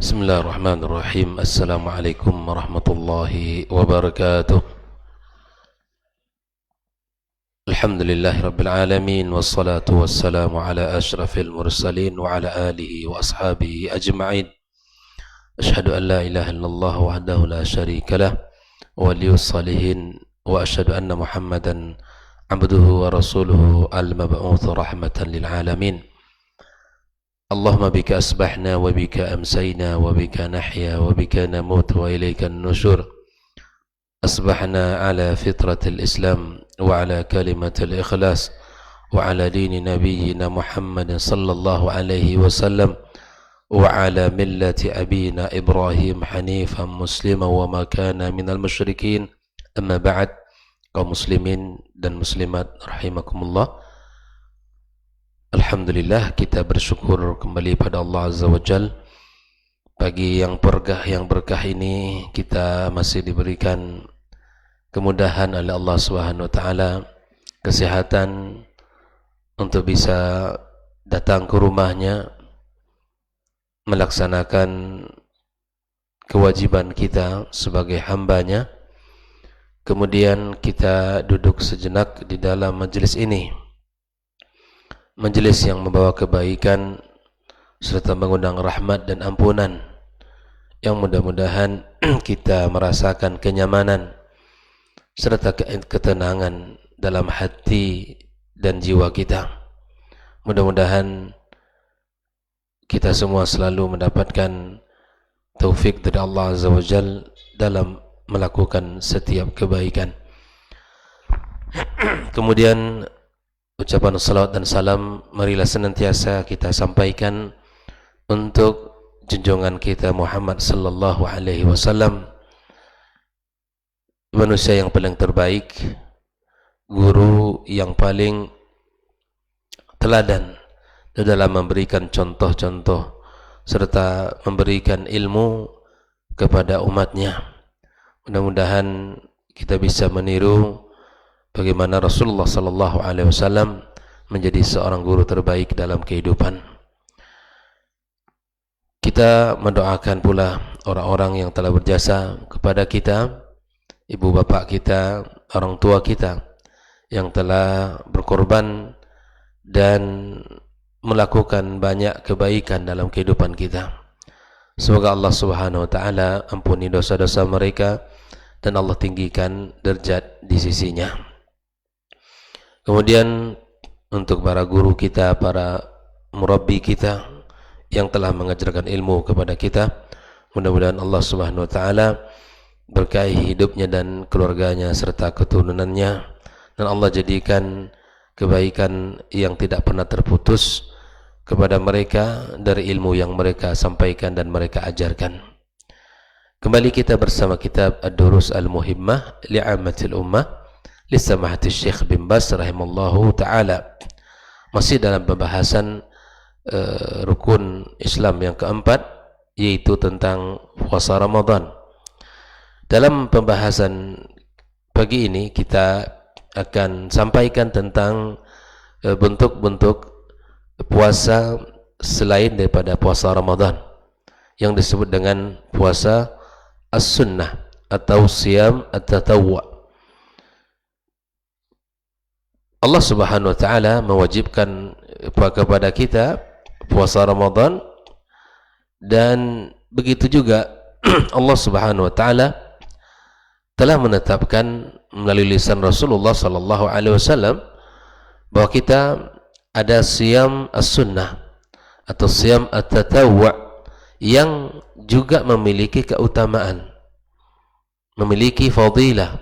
Bismillahirrahmanirrahim. Assalamualaikum warahmatullahi wabarakatuh. Alhamdulillahi rabbil alamin, wassalatu wassalamu ala ashrafil mursalin wa ala alihi wa ashabihi ajma'in. Ashhadu an la ilaha illallah wahdahu la syarika lah, waliyus salihin, wa ashhadu anna Muhammadan abduhu wa rasuluhu al-mab'uts rahmatan lil alamin. Allahumma bika asbahna wa bika amsayna wa bika nahya wa bika namut wa ilayka an-nusyur. Asbahna ala fitratil Islam wa ala kalimatil ikhlas wa ala dini nabiyyina Muhammad sallallahu alaihi wasallam wa ala millati abina Ibrahim hanifan musliman wa ma kana minal musyrikin. Amma ba'd, kaum muslimin dan muslimat rahimakumullah. Alhamdulillah, kita bersyukur kembali pada Allah Azza wa Jal. Pagi yang berkah ini kita masih diberikan kemudahan oleh Allah Subhanahu wa taala, kesehatan untuk bisa datang ke rumahnya, melaksanakan kewajiban kita sebagai hambanya. Kemudian kita duduk sejenak di dalam majelis ini, majelis yang membawa kebaikan serta mengundang rahmat dan ampunan, yang mudah-mudahan kita merasakan kenyamanan serta ketenangan dalam hati dan jiwa kita. Mudah-mudahan kita semua selalu mendapatkan taufik dari Allah Azza wa Jal dalam melakukan setiap kebaikan. Kemudian ucapan salawat dan salam marilah senantiasa kita sampaikan untuk junjungan kita Muhammad sallallahu alaihi wasallam, manusia yang paling terbaik, guru yang paling teladan dalam memberikan contoh-contoh serta memberikan ilmu kepada umatnya. Mudah-mudahan kita bisa meniru bagaimana Rasulullah sallallahu alaihi wasallam menjadi seorang guru terbaik dalam kehidupan. Kita mendoakan pula orang-orang yang telah berjasa kepada kita, ibu bapak kita, orang tua kita yang telah berkorban dan melakukan banyak kebaikan dalam kehidupan kita. Semoga Allah Subhanahu wa taala ampuni dosa-dosa mereka dan Allah tinggikan derajat di sisinya. Kemudian untuk para guru kita, para murabbi kita yang telah mengajarkan ilmu kepada kita, mudah-mudahan Allah Subhanahu wa taala berkahi hidupnya dan keluarganya serta keturunannya, dan Allah jadikan kebaikan yang tidak pernah terputus kepada mereka dari ilmu yang mereka sampaikan dan mereka ajarkan. Kembali kita bersama kitab Ad-Durus Al-Muhimmah li'ammatil ummah li samahati Syekh bin Baz rahimallahu ta'ala. Masih dalam pembahasan rukun Islam yang keempat, yaitu tentang puasa Ramadan. Dalam pembahasan pagi ini kita akan sampaikan tentang bentuk-bentuk puasa selain daripada puasa Ramadan, yang disebut dengan puasa as-sunnah atau siyam at-tatawwu'. Allah Subhanahu wa taala mewajibkan kepada kita puasa Ramadan, dan begitu juga Allah Subhanahu wa taala telah menetapkan melalui lisan Rasulullah sallallahu alaihi wasallam bahwa kita ada siyam as-sunnah atau siyam at-tatawwu' yang juga memiliki keutamaan, memiliki fadilah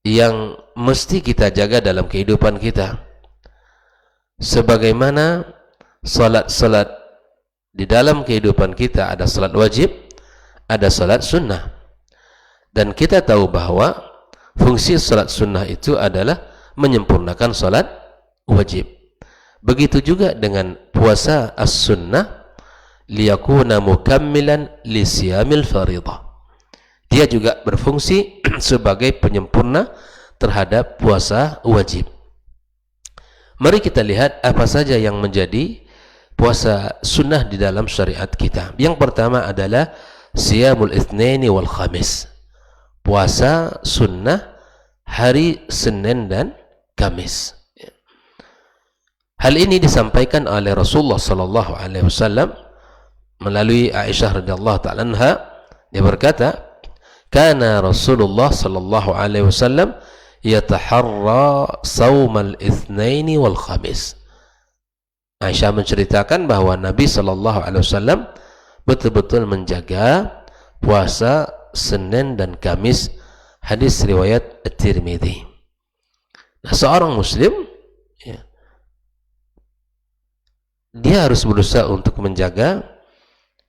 yang mesti kita jaga dalam kehidupan kita. Sebagaimana salat-salat di dalam kehidupan kita, ada salat wajib, ada salat sunnah. Dan kita tahu bahwa fungsi salat sunnah itu adalah menyempurnakan salat wajib. Begitu juga dengan puasa as-sunnah, liyakuna mukammilan li siyamil fariḍah. Dia juga berfungsi sebagai penyempurna terhadap puasa wajib. Mari kita lihat apa saja yang menjadi puasa sunnah di dalam syariat kita. Yang pertama adalah siyamul itsnaini wal khamis, puasa sunnah hari Senin dan Kamis. Hal ini disampaikan oleh Rasulullah sallallahu alaihi wasallam melalui Aisyah radhiyallahu ta'ala anha. Dia berkata, kana Rasulullah sallallahu alaihi wasallam yataharra saumal itsnaini wal khamis. Aisyah menceritakan bahwa Nabi sallallahu alaihi wasallam betul-betul menjaga puasa Senin dan Kamis. Hadis riwayat At-Tirmidzi. Nah, seorang muslim ya, dia harus berusaha untuk menjaga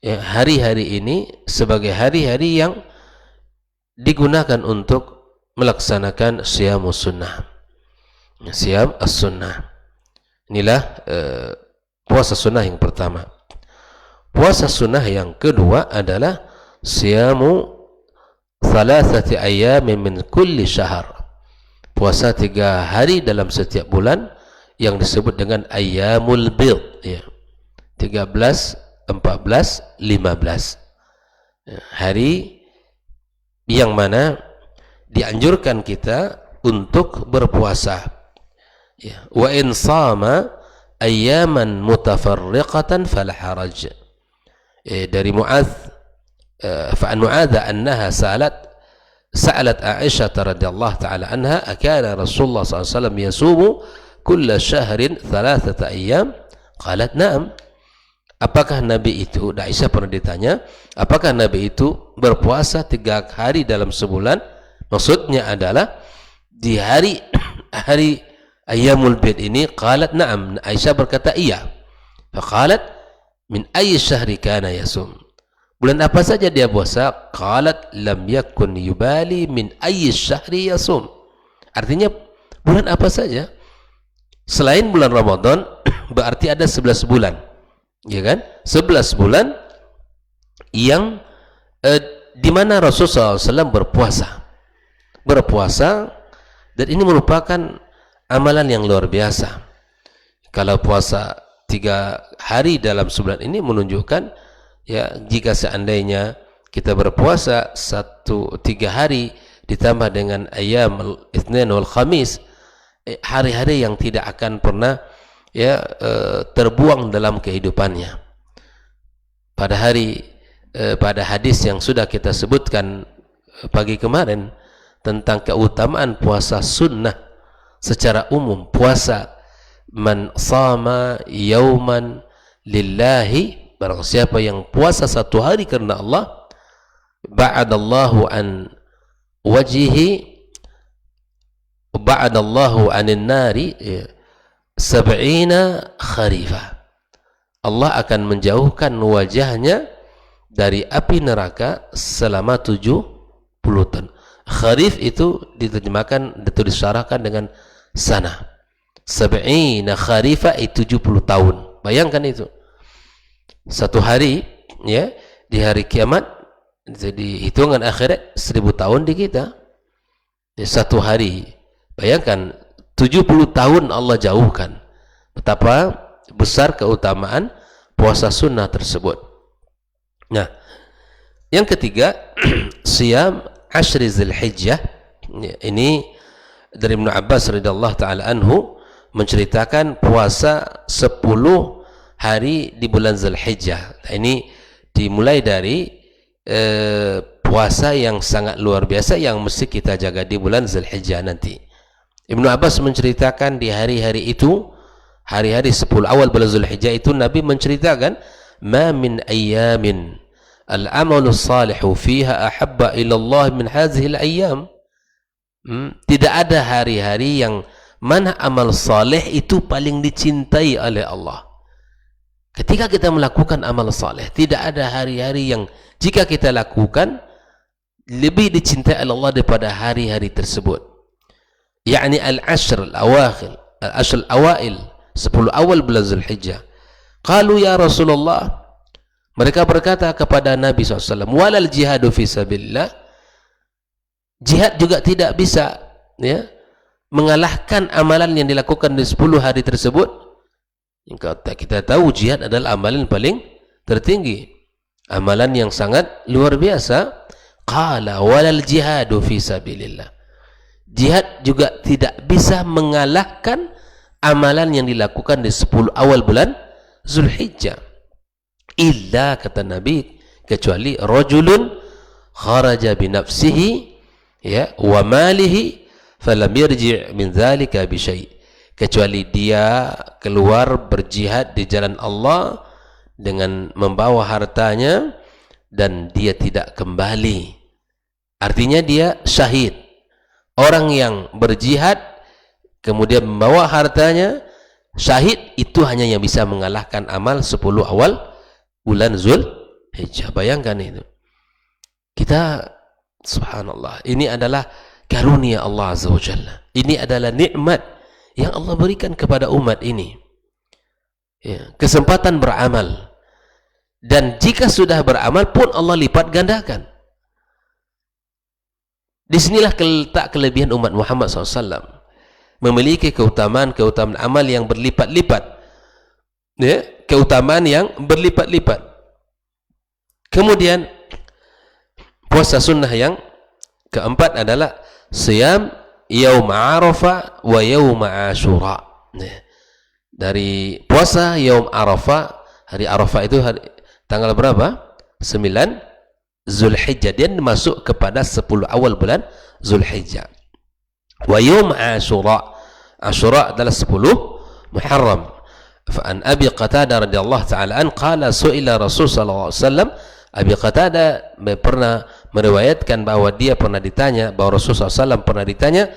ya, hari-hari ini sebagai hari-hari yang digunakan untuk melaksanakan siyamus sunnah, siyam as-sunnah. Inilah puasa sunnah yang pertama. Puasa sunnah yang kedua adalah siyamu thalathati ayyamin min kulli syahr, puasa 3 hari dalam setiap bulan yang disebut dengan ayyamul bid ya. 13, 14, 15 hari yang mana dianjurkan kita untuk berpuasa ya. Wa in sama ayyaman mutafarriqatan fala haraj. Dari Mu'adz fa'an Mu'adza annaha sa'alat Aisyah radhiyallahu ta'ala anha akana Rasulullah sallallahu alaihi wasallam yasumu kulla syahrin 3 ayyam, qalat na'am. Apakah Nabi itu, Aisyah pernah ditanya, apakah Nabi itu berpuasa 3 hari dalam sebulan? Maksudnya adalah di hari ayyamul bid ini. Qalat na'am, Aisyah berkata iya. Faqalat min ayyi syahri kana yasum, bulan apa saja dia puasa? Qalat lam yakun yubali min ayyi syahri yasum, artinya bulan apa saja selain bulan Ramadan. Berarti ada 11 bulan ya kan, 11 bulan yang di mana Rasulullah SAW berpuasa, dan ini merupakan amalan yang luar biasa. Kalau puasa 3 hari dalam sebulan ini menunjukkan ya, jika seandainya kita berpuasa 3 hari ditambah dengan ayyam itsnain wal khamis, hari-hari yang tidak akan pernah ya terbuang dalam kehidupannya. Pada hadis yang sudah kita sebutkan pagi kemarin tentang keutamaan puasa sunnah secara umum, puasa man sama yauman lillahi, barang siapa yang puasa 1 hari karena Allah, ba'adallahu an wajhihi ba'adallahu anin nari 70 kharifah, Allah akan menjauhkan wajahnya dari api neraka selama 70 tahun. Kharif itu diterjemahkan, disyarahkan dengan sana. 70 kharifah itu 70 tahun. Bayangkan itu. 1 hari ya, di hari kiamat, jadi hitungan akhirat 1000 tahun di kita. 1 hari. Bayangkan 70 tahun Allah jauhkan. Betapa besar keutamaan puasa sunnah tersebut. Nah, yang ketiga siyam Ashri Dzulhijjah. Ini dari Ibnu Abbas radhiyallahu taala anhu menceritakan puasa 10 hari di bulan Dzulhijjah. Nah, ini dimulai dari puasa yang sangat luar biasa yang mesti kita jaga di bulan Dzulhijjah nanti. Ibnu Abbas menceritakan di hari-hari itu, hari-hari 10 awal bulan Dzulhijjah itu, Nabi menceritakan ma min ayyamin al-amalu salihu fiha ahabba ila Allah min hadhihi al-ayyam. Tidak ada hari-hari yang mana amal saleh itu paling dicintai oleh Allah. Ketika kita melakukan amal saleh, tidak ada hari-hari yang jika kita lakukan lebih dicintai oleh Allah daripada hari-hari tersebut. yakni al-ashr al-awakhir, al-ashr al-awail, 10 awal bulan Zulhijjah. Qalu ya Rasulullah, mereka berkata kepada Nabi SAW, walal jihadu fi sabilillah, jihad juga tidak bisa ya mengalahkan amalan yang dilakukan di 10 hari tersebut. Kita tahu jihad adalah amalan paling tertinggi, amalan yang sangat luar biasa. Qala walal jihadu fi sabilillah. Jihad juga tidak bisa mengalahkan amalan yang dilakukan di 10 awal bulan Zulhijjah. Illa, kata Nabi, kecuali rajulun kharaja bi nafsihi ya wa malihi falam yarji' min dzalika bi syai'. Kecuali dia keluar berjihad di jalan Allah dengan membawa hartanya dan dia tidak kembali. Artinya dia syahid. Orang yang berjihad kemudian membawa hartanya, syahid, itu hanya yang bisa mengalahkan amal 10 awal bulan Zulhijjah. Bayangkan itu. Kita, subhanallah, ini adalah karunia Allah Azza wa Jalla. Ini adalah nikmat yang Allah berikan kepada umat ini, ya, kesempatan beramal, dan jika sudah beramal pun Allah lipat gandakan. Disinilah letak kelebihan umat Muhammad SAW, memiliki keutamaan amal yang berlipat-lipat, ya, keutamaan yang berlipat-lipat. Kemudian puasa sunnah yang keempat adalah siyam Yaum Arafah wa Yaum Ashura. Dari puasa Yaum Arafah, hari Arafah itu tanggal berapa? 9 Zulhijjah. Dia masuk kepada 10 awal bulan Zulhijjah. Wa Yaum Ashura. Ashura adalah 10 Muharram. Fa'an Abi Qatadah radhiyallahu ta'ala an qala su'ila Rasul sallallahu alaihi wasallam. Abi Qatadah pernah meriwayatkan bahwa dia pernah ditanya, bahwa Rasulullah SAW pernah ditanya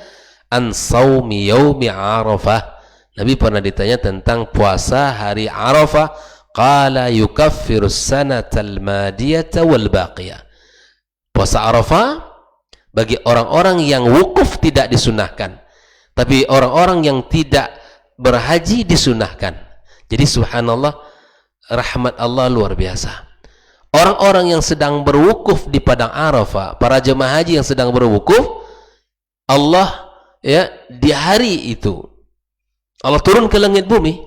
an saumi yaumi Arafah. Nabi pernah ditanya tentang puasa hari Arafah. Qala yukaffiru sanatal madiyata wal baqiyah. Puasa Arafah bagi orang-orang yang wukuf tidak disunahkan, tapi orang-orang yang tidak berhaji disunahkan. Jadi subhanallah, rahmat Allah luar biasa. Orang-orang yang sedang berwukuf di padang Arafah, para jemaah haji yang sedang berwukuf, Allah, ya, di hari itu Allah turun ke langit bumi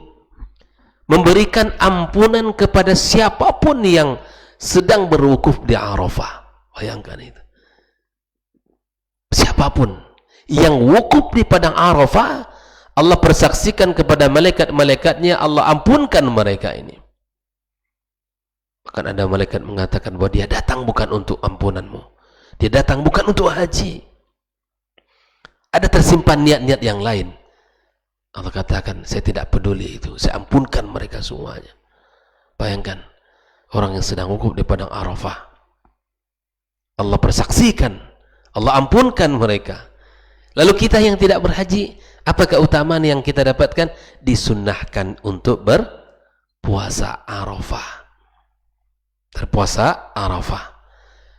memberikan ampunan kepada siapapun yang sedang berwukuf di Arafah. Bayangkan itu. Siapapun yang wukuf di padang Arafah, Allah persaksikan kepada malaikat-malaikatnya, Allah ampunkan mereka ini. Bahkan ada malaikat mengatakan bahwa dia datang bukan untuk ampunanmu, dia datang bukan untuk haji. Ada tersimpan niat-niat yang lain. Allah katakan, saya tidak peduli itu, saya ampunkan mereka semuanya. Bayangkan, orang yang sedang wukuf di padang Arafah, Allah persaksikan, Allah ampunkan mereka. Lalu kita yang tidak berhaji, apa keutamaan yang kita dapatkan? Disunnahkan untuk berpuasa Arafah. Berpuasa Arafah.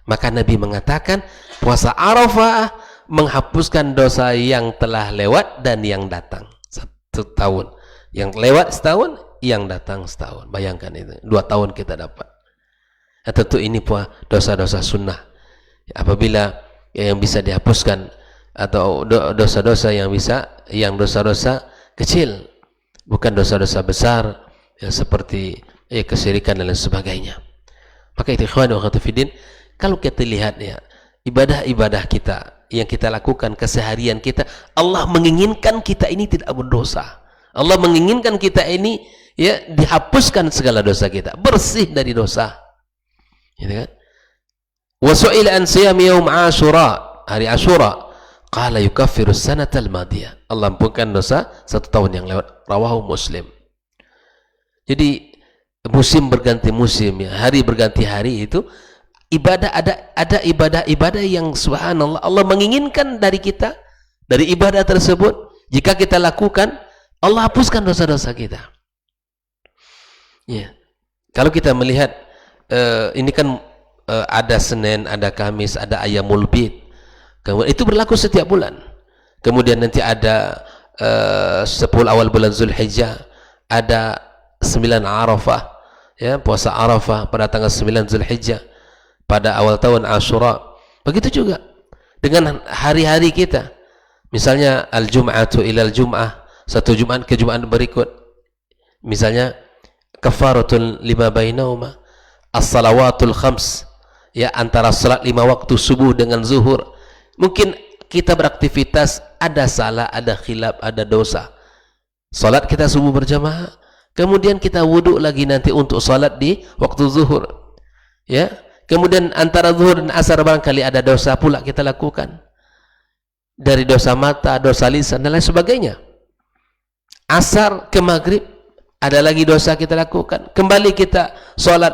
Maka Nabi mengatakan puasa Arafah menghapuskan dosa yang telah lewat dan yang datang 1 tahun. Yang lewat setahun, yang datang setahun. Bayangkan itu, 2 tahun kita dapat. Nah, tentu ini dosa-dosa sunnah. Apabila yang bisa dihapuskan, atau dosa-dosa yang dosa-dosa kecil, bukan dosa-dosa besar yang seperti kesyirikan dan lain sebagainya. Maka itu ikhwan wa akhwat fillah, kalau kita lihat ya, ibadah-ibadah kita yang kita lakukan keseharian kita, Allah menginginkan kita ini tidak berdosa. Allah menginginkan kita ini, ya, dihapuskan segala dosa kita, bersih dari dosa. Gitu kan? Wa su'ila an siyam yaum Ashura, hari Ashura, qala yukaffiru sanatal madiyah. Allah ampunkan dosa 1 tahun yang lewat. Rawahu Muslim. Jadi musim berganti musim, ya, hari berganti hari, itu ibadah, ada ibadah-ibadah yang subhanallah Allah menginginkan dari kita, dari ibadah tersebut, jika kita lakukan, Allah hapuskan dosa-dosa kita. Ya. Kalau kita melihat ini kan ada Senin, ada Kamis, ada Ayyamul Bid. Kemudian itu berlaku setiap bulan. Kemudian nanti ada 10 awal bulan Zulhijjah, ada 9 Arafah, ya, puasa Arafah pada tanggal 9 Zulhijjah, pada awal tahun Ashura. Begitu juga dengan hari-hari kita. Misalnya al-jum'atu ilal jum'ah, satu Jumat ke Jumat berikut. Misalnya kafaratul lima bainahuma, as-salawatul khams, ya, antara salat 5 waktu subuh dengan zuhur. Mungkin kita beraktivitas, ada salah, ada khilaf, ada dosa. Salat kita subuh berjamaah, kemudian kita wudhu lagi nanti untuk salat di waktu zuhur, ya. Kemudian antara zuhur dan asar barangkali ada dosa pula kita lakukan, dari dosa mata, dosa lisan dan lain sebagainya. Asar ke maghrib ada lagi dosa kita lakukan, kembali kita salat,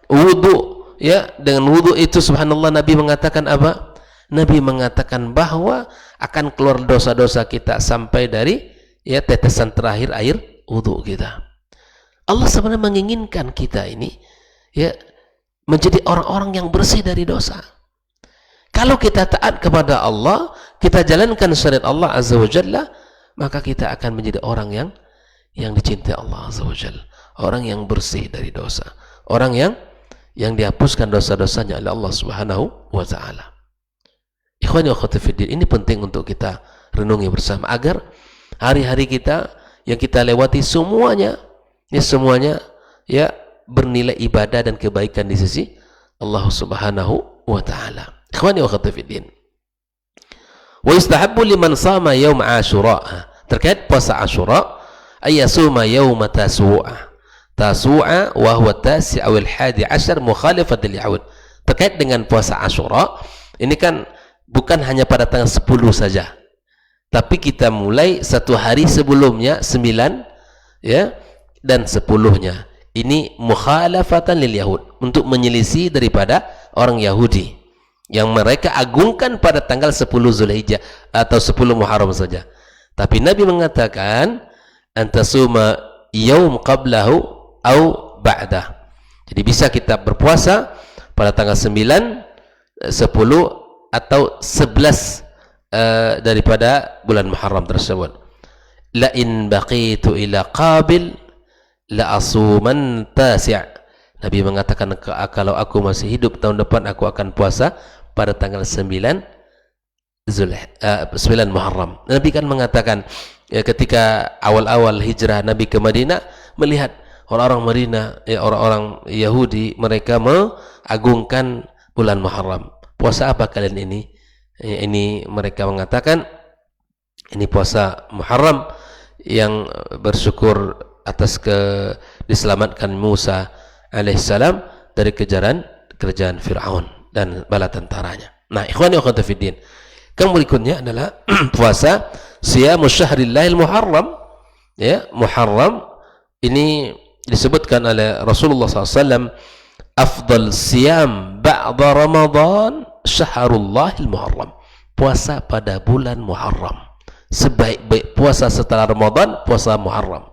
wudhu, ya. Dengan wudhu itu subhanallah Nabi mengatakan apa? Nabi mengatakan bahwa akan keluar dosa-dosa kita sampai dari, ya, tetesan terakhir air wudhu kita. Allah sebenarnya menginginkan kita ini, ya, menjadi orang-orang yang bersih dari dosa. Kalau kita taat kepada Allah, kita jalankan syariat Allah Azza wa Jalla, maka kita akan menjadi orang yang dicintai Allah Azza wa Jalla, orang yang bersih dari dosa, orang yang dihapuskan dosa-dosanya oleh Allah Subhanahu wa taala. Ikhwani wa akhwati fiddin, ini penting untuk kita renungi bersama agar hari-hari kita yang kita lewati semuanya ya bernilai ibadah dan kebaikan di sisi Allah Subhanahu wa taala. Ikhwani wa akhwati fiddin. Wa yustahabbu liman shama yaum Asyura, terkait puasa Asyura, ayasuma yaum Tasu'a. Tasu'a wa huwa tasi' awal 11 mukhalifat lil yahud. Terkait dengan puasa Asyura, ini kan bukan hanya pada tanggal 10 saja, tapi kita mulai satu hari sebelumnya, 9, ya, dan 10-nya. Ini mukhalafatan lil yahud, untuk menyelisih daripada orang Yahudi yang mereka agungkan pada tanggal 10 Zulhijjah atau 10 Muharram saja. Tapi Nabi mengatakan antasuma yaum qablahu au ba'dah. Jadi bisa kita berpuasa pada tanggal 9, 10 atau 11 daripada bulan Muharram tersebut. La in baqitu ila qabil la asuman tasi'. Nabi mengatakan, kalau aku masih hidup tahun depan aku akan puasa pada tanggal 9 Muharram. Nabi kan mengatakan, ya, ketika awal-awal hijrah Nabi ke Madinah, melihat orang-orang Madinah, ya, orang-orang Yahudi, mereka mengagungkan bulan Muharram. Puasa apa kalian ini? Ini mereka mengatakan ini puasa Muharram yang bersyukur atas diselamatkan Musa alaihissalam dari kerajaan Fir'aun dan bala tentaranya. Nah, ikhwani wa akhwati fiddin, yang berikutnya adalah puasa siyamu syahrillahil muharram, ya, Muharram. Ini disebutkan oleh Rasulullah SAW, afdal siyam ba'da Ramadan syaharullahil muharram. Puasa pada bulan Muharram, sebaik-baik puasa setelah Ramadan, puasa Muharram.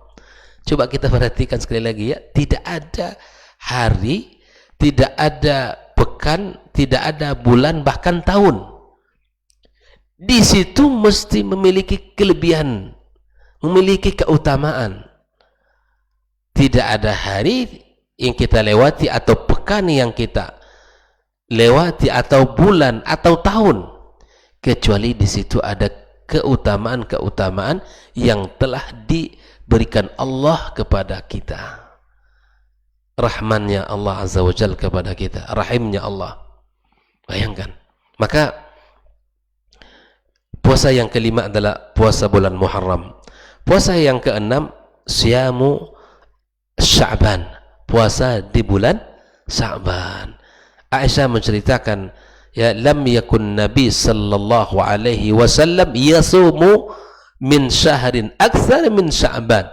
Coba kita perhatikan sekali lagi, ya, tidak ada hari, tidak ada pekan, tidak ada bulan, bahkan tahun, di situ mesti memiliki kelebihan, memiliki keutamaan. Tidak ada hari yang kita lewati atau pekan yang kita lewati atau bulan atau tahun, kecuali di situ ada keutamaan-keutamaan yang telah diberikan Allah kepada kita, rahmannya Allah Azza wa Jalla kepada kita, rahimnya Allah. Bayangkan. Maka puasa yang kelima adalah puasa bulan Muharram. Puasa yang keenam siyamu Sya'ban, puasa di bulan Sya'ban. Aisyah menceritakan, ya, lam yakun Nabi sallallahu alaihi wasallam yasumu min syahrin aktsar min Sya'ban.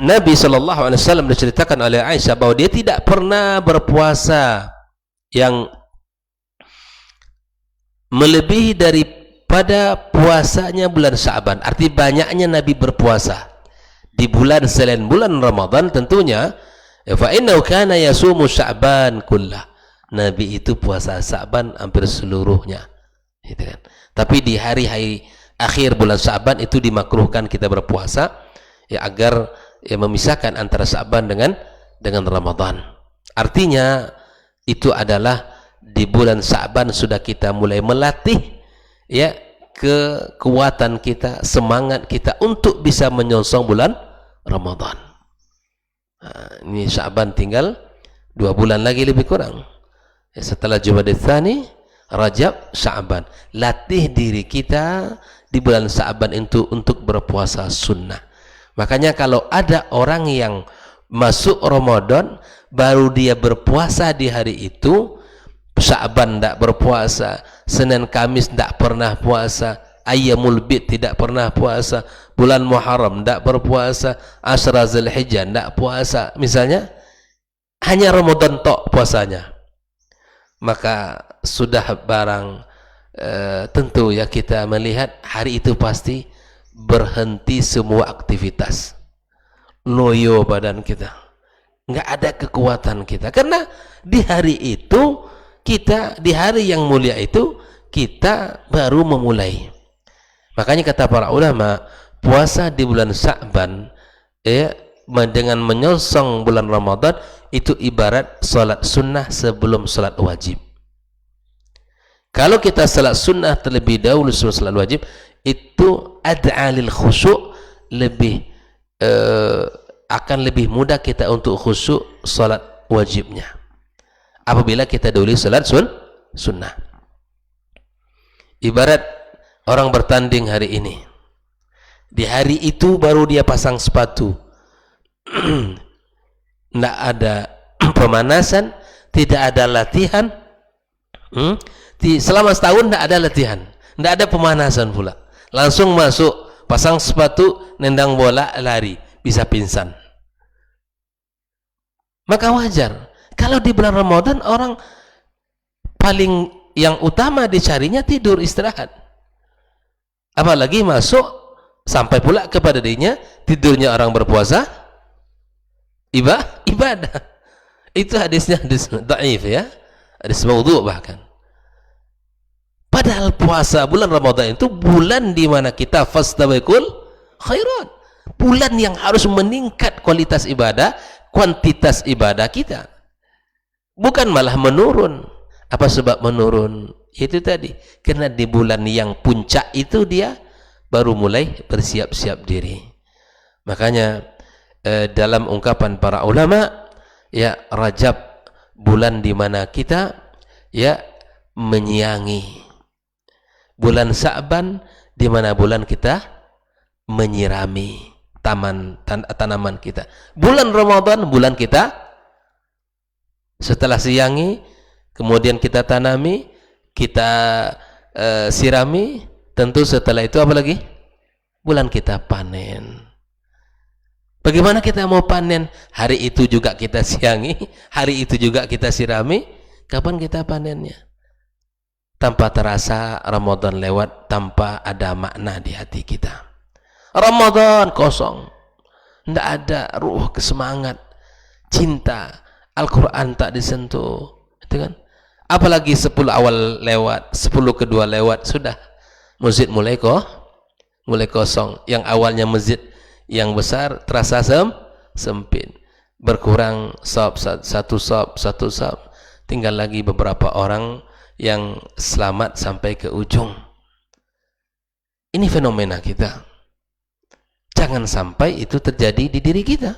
Nabi sallallahu alaihi wasallam diceritakan oleh Aisyah bahwa dia tidak pernah berpuasa yang melebihi daripada puasanya bulan Sya'ban. Arti banyaknya Nabi berpuasa di bulan selain bulan Ramadan tentunya. Fa innahu kana yasumu Sya'ban kullah. Nabi itu puasa Sya'ban hampir seluruhnya, gitu kan. Tapi di hari-hari akhir bulan Sya'ban itu dimakruhkan kita berpuasa, ya, agar, ya, memisahkan antara Sya'ban dengan Ramadan. Artinya itu adalah di bulan Sya'ban sudah kita mulai melatih, ya, kekuatan kita, semangat kita untuk bisa menyongsong bulan Ramadan. Ini Sya'ban tinggal 2 bulan lagi lebih kurang. Setelah Jumadil Tsani, Rajab, Sya'ban. Latih diri kita di bulan Sya'ban itu untuk berpuasa sunnah. Makanya kalau ada orang yang masuk Ramadan baru dia berpuasa di hari itu, Sya'ban tidak berpuasa, Senin Kamis tidak pernah puasa, Ayyamul Bid tidak pernah puasa, bulan Muharram tidak berpuasa, Asyra Zulhijjah tidak puasa, misalnya hanya Ramadan tok puasanya, maka sudah barang tentu ya kita melihat hari itu pasti berhenti semua aktivitas, loyo badan kita, nggak ada kekuatan kita, karena di hari itu kita, di hari yang mulia itu kita baru memulai. Makanya kata para ulama, puasa di bulan Sya'ban dengan menyongsong bulan Ramadan itu ibarat salat sunnah sebelum salat wajib. Kalau kita salat sunnah terlebih dahulu sebelum salat wajib, itu ad'a lil khusyuk, lebih akan lebih mudah kita untuk khusyuk salat wajibnya apabila kita dahulu salat sunnah. Ibarat orang bertanding hari ini, di hari itu baru dia pasang sepatu, tidak ada pemanasan, tidak ada latihan, selama setahun tidak ada latihan, tidak ada pemanasan pula, langsung masuk, pasang sepatu, nendang bola, lari, bisa pingsan. Maka wajar kalau di bulan Ramadan orang paling yang utama dicarinya tidur, istirahat, apalagi masuk sampai pula kepada dirinya tidurnya orang berpuasa ibadah. Itu hadisnya hadis dhaif ya, hadis maudhu bahkan. Padahal puasa bulan Ramadan itu bulan di mana kita fastabiqul khairat, bulan yang harus meningkat kualitas ibadah, kuantitas ibadah kita, bukan malah menurun. Apa sebab menurun? Itu tadi, karena di bulan yang puncak itu dia baru mulai bersiap-siap diri. Makanya dalam ungkapan para ulama, ya Rajab bulan di mana kita ya menyiangi, bulan Sya'ban di mana bulan kita menyirami tanaman kita, bulan Ramadan bulan kita setelah siangi, kemudian kita tanami, kita sirami, tentu setelah itu apa lagi? Bulan kita panen. Bagaimana kita mau panen? Hari itu juga kita siangi, hari itu juga kita sirami, kapan kita panennya? Tanpa terasa Ramadan lewat, tanpa ada makna di hati kita. Ramadan kosong, tidak ada ruh, kesemangat, cinta, Al-Quran tak disentuh, itu kan? Apalagi 10 awal lewat, 10 kedua lewat, sudah masjid mulai kosong. Yang awalnya masjid yang besar terasa sempit, berkurang satu sab, tinggal lagi beberapa orang yang selamat sampai ke ujung. Ini fenomena kita, jangan sampai itu terjadi di diri kita,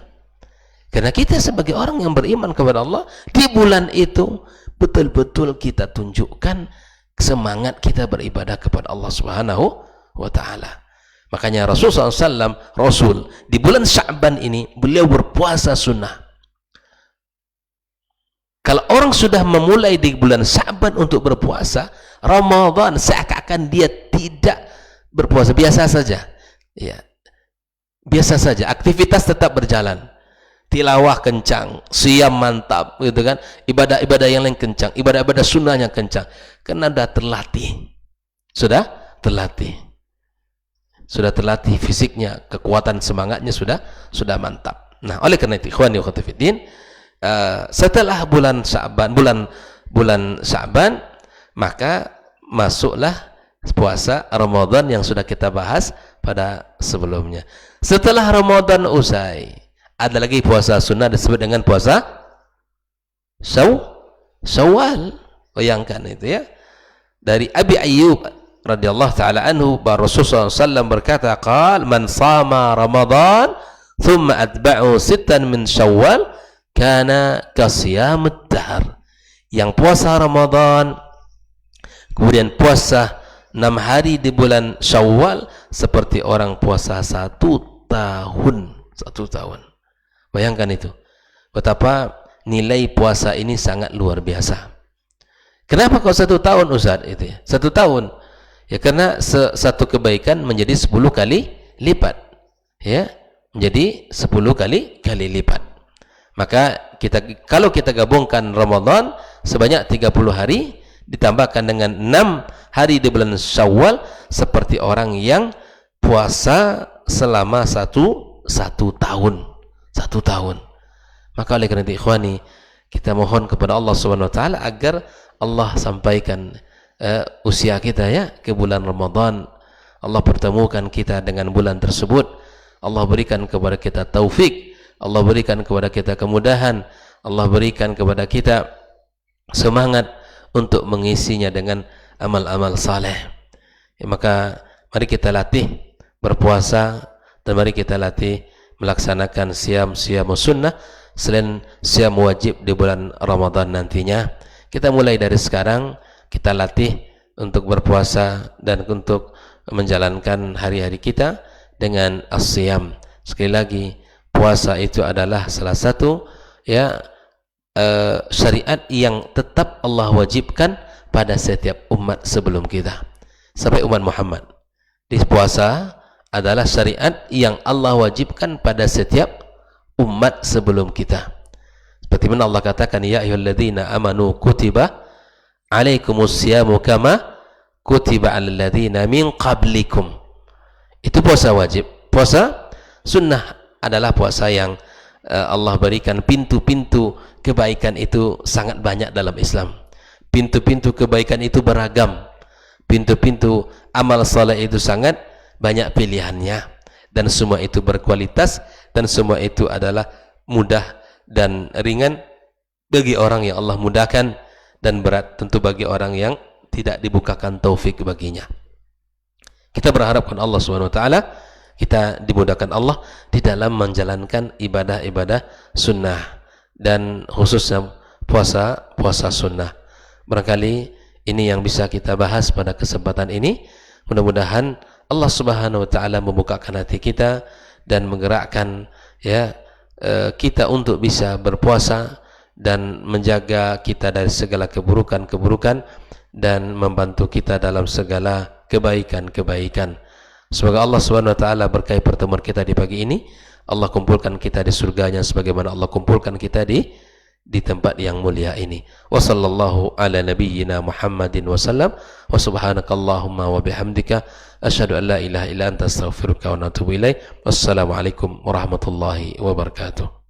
karena kita sebagai orang yang beriman kepada Allah, di bulan itu betul-betul kita tunjukkan semangat kita beribadah kepada Allah Subhanahu wa ta'ala. Makanya Rasulullah SAW di bulan Sya'ban ini beliau berpuasa sunnah. Kalau orang sudah memulai di bulan Sya'ban untuk berpuasa, Ramadan seakan-akan dia tidak berpuasa, biasa saja ya, biasa saja, aktivitas tetap berjalan, tilawah kencang, siyam mantap, gitu kan, ibadah-ibadah yang lain kencang, ibadah-ibadah sunnahnya kencang, karena sudah terlatih fisiknya, kekuatan semangatnya sudah mantap. Nah, oleh karena itu ikhwani wa akhwati fiddin, setelah bulan Sya'ban maka masuklah puasa Ramadan yang sudah kita bahas pada sebelumnya. Setelah Ramadan usai, ada lagi puasa sunnah disebut dengan puasa Syawal. Bayangkan itu ya. Dari Abi Ayyub radhiyallahu taala anhu bahwa Rasulullah SAW berkata, qal man sama Ramadan thumma atba'u sittan min Syawal kana kasiyamud dahr. Yang puasa Ramadan kemudian puasa 6 hari di bulan Syawal seperti orang puasa 1 tahun. 1 tahun. Bayangkan itu. Betapa nilai puasa ini sangat luar biasa. Kenapa kok 1 tahun Ustaz itu ya? 1 tahun. Ya karena satu kebaikan menjadi 10 kali lipat. Ya, menjadi 10 kali lipat. Maka kalau kita gabungkan Ramadan sebanyak 30 hari ditambahkan dengan 6 hari di bulan Syawal seperti orang yang puasa selama satu tahun. 1 tahun. Maka oleh karena itu ikhwani, kita mohon kepada Allah Subhanahu wa taala agar Allah sampaikan usia kita ya ke bulan Ramadan. Allah pertemukan kita dengan bulan tersebut. Allah berikan kepada kita taufik, Allah berikan kepada kita kemudahan, Allah berikan kepada kita semangat untuk mengisinya dengan amal-amal saleh. Ya, maka mari kita latih berpuasa dan mari kita latih melaksanakan siam sunnah selain siam wajib di bulan Ramadan nantinya. Kita mulai dari sekarang, kita latih untuk berpuasa dan untuk menjalankan hari-hari kita dengan as-siyam. Sekali lagi, puasa itu adalah salah satu ya syariat yang tetap Allah wajibkan pada setiap umat sebelum kita sampai umat Muhammad. Di puasa adalah syariat yang Allah wajibkan pada setiap umat sebelum kita. Seperti mana Allah katakan, ya ayyuhalladzina amanu kutiba alaikumus siyamu kama kutiba alal ladzina min qablikum. Itu puasa wajib. Puasa sunnah adalah puasa yang Allah berikan pintu-pintu kebaikan itu sangat banyak dalam Islam. Pintu-pintu kebaikan itu beragam. Pintu-pintu amal saleh itu sangat banyak pilihannya, dan semua itu berkualitas, dan semua itu adalah mudah dan ringan bagi orang yang Allah mudahkan, dan berat tentu bagi orang yang tidak dibukakan taufik baginya. Kita berharapkan Allah SWT, kita dimudahkan Allah di dalam menjalankan ibadah-ibadah sunnah, dan khususnya puasa sunnah. Barangkali ini yang bisa kita bahas pada kesempatan ini. Mudah-mudahan Allah Subhanahu wa taala membukakan hati kita dan menggerakkan ya kita untuk bisa berpuasa dan menjaga kita dari segala keburukan-keburukan dan membantu kita dalam segala kebaikan-kebaikan. Semoga Allah Subhanahu wa taala berkahi pertemuan kita di pagi ini. Allah kumpulkan kita di surganya sebagaimana Allah kumpulkan kita di tempat yang mulia ini. Wa sallallahu ala nabiyyina Muhammadin wa sallam. Wa subhanakallahumma wa bihamdika asyhadu an la ilaha illa anta astaghfiruka wa atubu ilaik. Wassalamu alaikum warahmatullahi wabarakatuh.